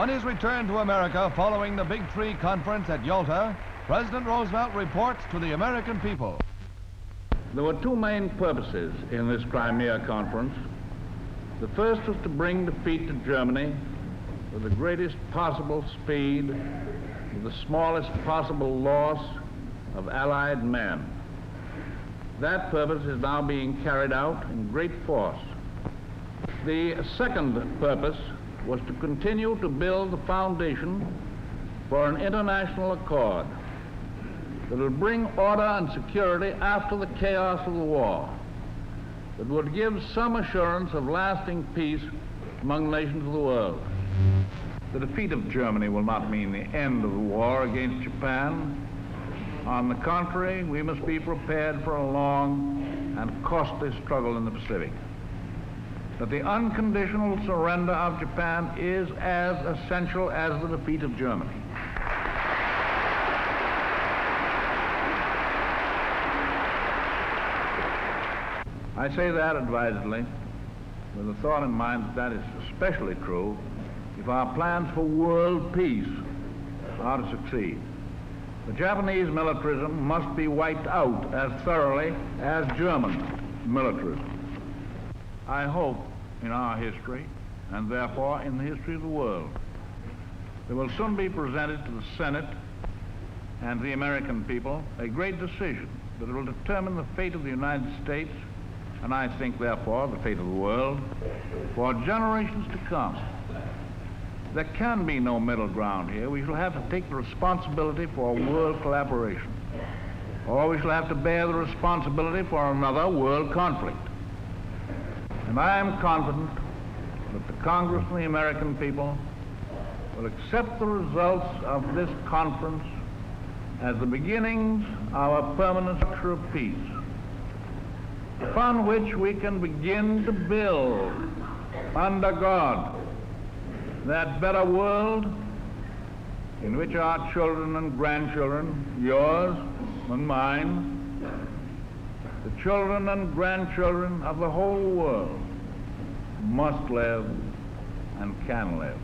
On his return to America following the Big Three conference at Yalta, President Roosevelt reports to the American people. There were two main purposes in this Crimea conference. The first was to bring defeat to Germany with the greatest possible speed, with the smallest possible loss of Allied men. That purpose is now being carried out in great force. The second purpose was to continue to build the foundation for an international accord that would bring order and security after the chaos of the war, that would give some assurance of lasting peace among the nations of the world. The defeat of Germany will not mean the end of the war against Japan. On the contrary, we must be prepared for a long and costly struggle in the Pacific. That the unconditional surrender of Japan is as essential as the defeat of Germany. I say that advisedly, with the thought in mind that is especially true if our plans for world peace are to succeed. The Japanese militarism must be wiped out as thoroughly as German militarism. I hope in our history, and therefore in the history of the world, there will soon be presented to the Senate and the American people a great decision that will determine the fate of the United States, and I think therefore the fate of the world, for generations to come. There can be no middle ground here. We shall have to take the responsibility for world collaboration, or we shall have to bear the responsibility for another world conflict. And I am confident that the Congress and the American people will accept the results of this conference as the beginnings of a permanent structure of peace, upon which we can begin to build, under God, that better world in which our children and grandchildren, yours and mine, the children and grandchildren of the whole world, must live and can live.